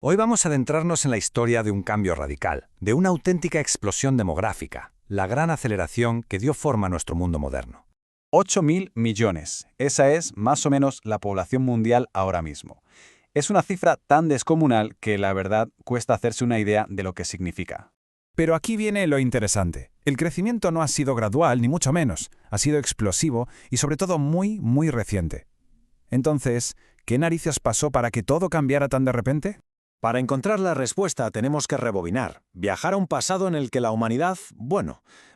Hoy vamos a adentrarnos en la historia de un cambio radical, de una auténtica explosión demográfica, la gran aceleración que dio forma a nuestro mundo moderno. 8.000 millones. Esa es más o menos la población mundial ahora mismo. Es una cifra tan descomunal que la verdad cuesta hacerse una idea de lo que significa. Pero aquí viene lo interesante. El crecimiento no ha sido gradual, ni mucho menos. Ha sido explosivo y sobre todo muy, muy reciente. Entonces, ¿qué narices pasó para que todo cambiara tan de repente? Para encontrar la respuesta tenemos que rebobinar, viajar a un pasado en el que la humanidad,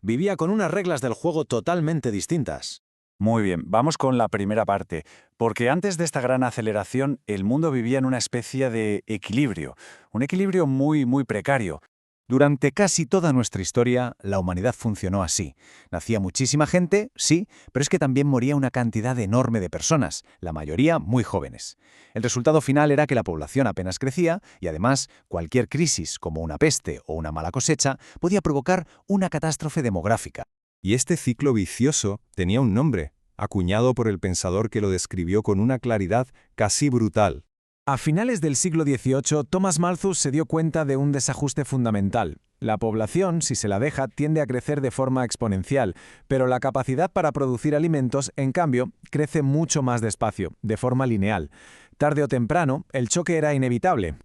vivía con unas reglas del juego totalmente distintas. Muy bien, vamos con la primera parte, porque antes de esta gran aceleración el mundo vivía en una especie de equilibrio, un equilibrio muy, muy precario. Durante casi toda nuestra historia, la humanidad funcionó así. Nacía muchísima gente, sí, pero es que también moría una cantidad enorme de personas, la mayoría muy jóvenes. El resultado final era que la población apenas crecía y además cualquier crisis, como una peste o una mala cosecha, podía provocar una catástrofe demográfica. Y este ciclo vicioso tenía un nombre, acuñado por el pensador que lo describió con una claridad casi brutal. A finales del siglo XVIII, Thomas Malthus se dio cuenta de un desajuste fundamental. La población, si se la deja, tiende a crecer de forma exponencial, pero la capacidad para producir alimentos, en cambio, crece mucho más despacio, de forma lineal. Tarde o temprano, el choque era inevitable.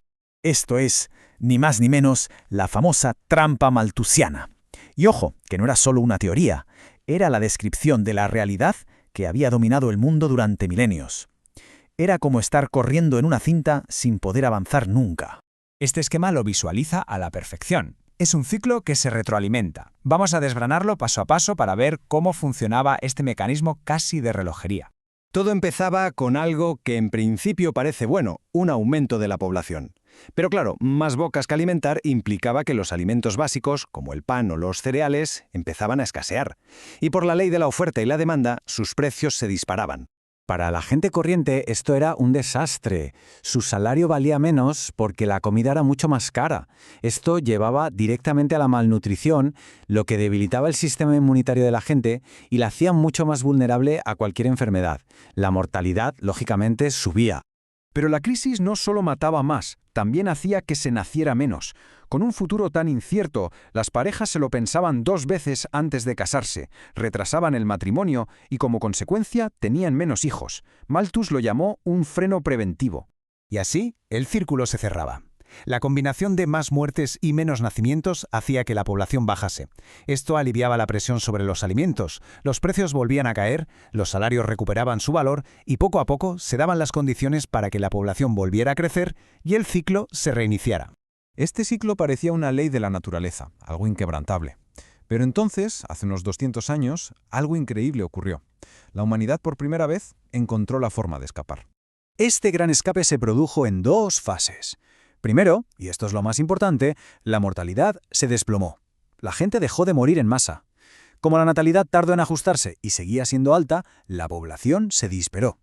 Esto es, ni más ni menos, la famosa trampa malthusiana. Y ojo, que no era solo una teoría, era la descripción de la realidad que había dominado el mundo durante milenios. Era como estar corriendo en una cinta sin poder avanzar nunca. Este esquema lo visualiza a la perfección. Es un ciclo que se retroalimenta. Vamos a desgranarlo paso a paso para ver cómo funcionaba este mecanismo casi de relojería. Todo empezaba con algo que en principio parece bueno, un aumento de la población. Pero claro, más bocas que alimentar implicaba que los alimentos básicos, como el pan o los cereales, empezaban a escasear. Y por la ley de la oferta y la demanda, sus precios se disparaban. Para la gente corriente esto era un desastre. Su salario valía menos porque la comida era mucho más cara. Esto llevaba directamente a la malnutrición, lo que debilitaba el sistema inmunitario de la gente y la hacía mucho más vulnerable a cualquier enfermedad. La mortalidad, lógicamente, subía. Pero la crisis no solo mataba más, también hacía que se naciera menos. Con un futuro tan incierto, las parejas se lo pensaban 2 veces antes de casarse, retrasaban el matrimonio y como consecuencia tenían menos hijos. Malthus lo llamó un freno preventivo. Y así, el círculo se cerraba. La combinación de más muertes y menos nacimientos hacía que la población bajase. Esto aliviaba la presión sobre los alimentos, los precios volvían a caer, los salarios recuperaban su valor y poco a poco se daban las condiciones para que la población volviera a crecer y el ciclo se reiniciara. Este ciclo parecía una ley de la naturaleza, algo inquebrantable. Pero entonces, hace unos 200 años, algo increíble ocurrió. La humanidad por primera vez encontró la forma de escapar. Este gran escape se produjo en 2 fases. Primero, y esto es lo más importante, la mortalidad se desplomó. La gente dejó de morir en masa. Como la natalidad tardó en ajustarse y seguía siendo alta, la población se disparó.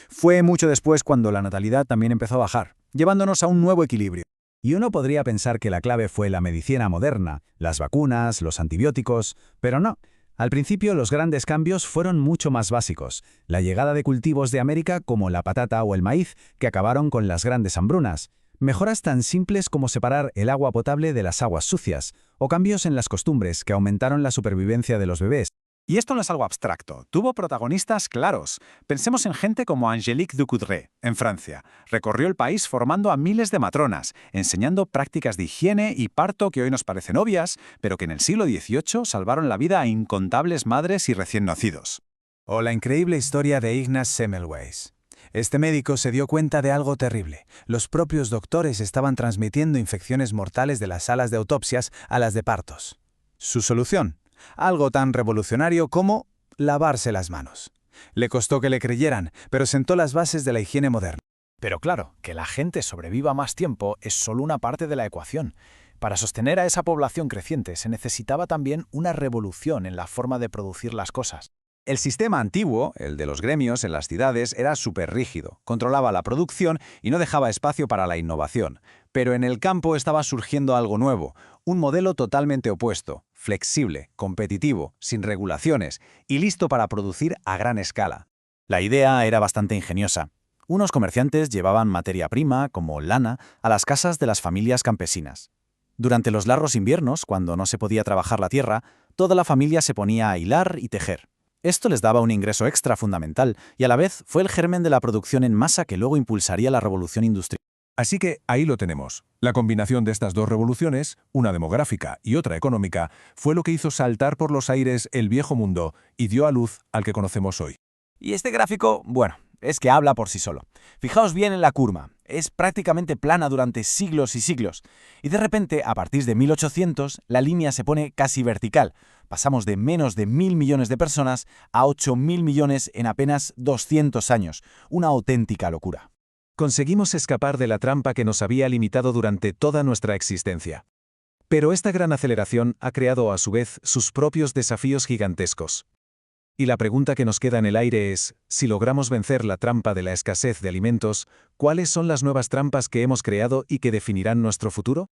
Fue mucho después cuando la natalidad también empezó a bajar, llevándonos a un nuevo equilibrio. Y uno podría pensar que la clave fue la medicina moderna, las vacunas, los antibióticos, pero no. Al principio los grandes cambios fueron mucho más básicos. La llegada de cultivos de América como la patata o el maíz, que acabaron con las grandes hambrunas. Mejoras tan simples como separar el agua potable de las aguas sucias, o cambios en las costumbres que aumentaron la supervivencia de los bebés. Y esto no es algo abstracto, tuvo protagonistas claros. Pensemos en gente como Angélique Ducoudray, en Francia. Recorrió el país formando a miles de matronas, enseñando prácticas de higiene y parto que hoy nos parecen obvias, pero que en el siglo XVIII salvaron la vida a incontables madres y recién nacidos. O la increíble historia de Ignaz Semmelweis. Este médico se dio cuenta de algo terrible. Los propios doctores estaban transmitiendo infecciones mortales de las salas de autopsias a las de partos. Su solución: algo tan revolucionario como lavarse las manos. Le costó que le creyeran, pero sentó las bases de la higiene moderna. Pero claro, que la gente sobreviva más tiempo es solo una parte de la ecuación. Para sostener a esa población creciente se necesitaba también una revolución en la forma de producir las cosas. El sistema antiguo, el de los gremios en las ciudades, era súper rígido, controlaba la producción y no dejaba espacio para la innovación. Pero en el campo estaba surgiendo algo nuevo, un modelo totalmente opuesto, flexible, competitivo, sin regulaciones y listo para producir a gran escala. La idea era bastante ingeniosa. Unos comerciantes llevaban materia prima, como lana, a las casas de las familias campesinas. Durante los largos inviernos, cuando no se podía trabajar la tierra, toda la familia se ponía a hilar y tejer. Esto les daba un ingreso extra fundamental y a la vez fue el germen de la producción en masa que luego impulsaría la revolución industrial. Así que ahí lo tenemos. La combinación de estas dos revoluciones, una demográfica y otra económica, fue lo que hizo saltar por los aires el viejo mundo y dio a luz al que conocemos hoy. Y este gráfico, bueno, es que habla por sí solo. Fijaos bien en la curva. Es prácticamente plana durante siglos y siglos. Y de repente, a partir de 1800, la línea se pone casi vertical. Pasamos de menos de 1.000 millones de personas a 8.000 millones en apenas 200 años. Una auténtica locura. Conseguimos escapar de la trampa que nos había limitado durante toda nuestra existencia. Pero esta gran aceleración ha creado a su vez sus propios desafíos gigantescos. Y la pregunta que nos queda en el aire es, si logramos vencer la trampa de la escasez de alimentos, ¿cuáles son las nuevas trampas que hemos creado y que definirán nuestro futuro?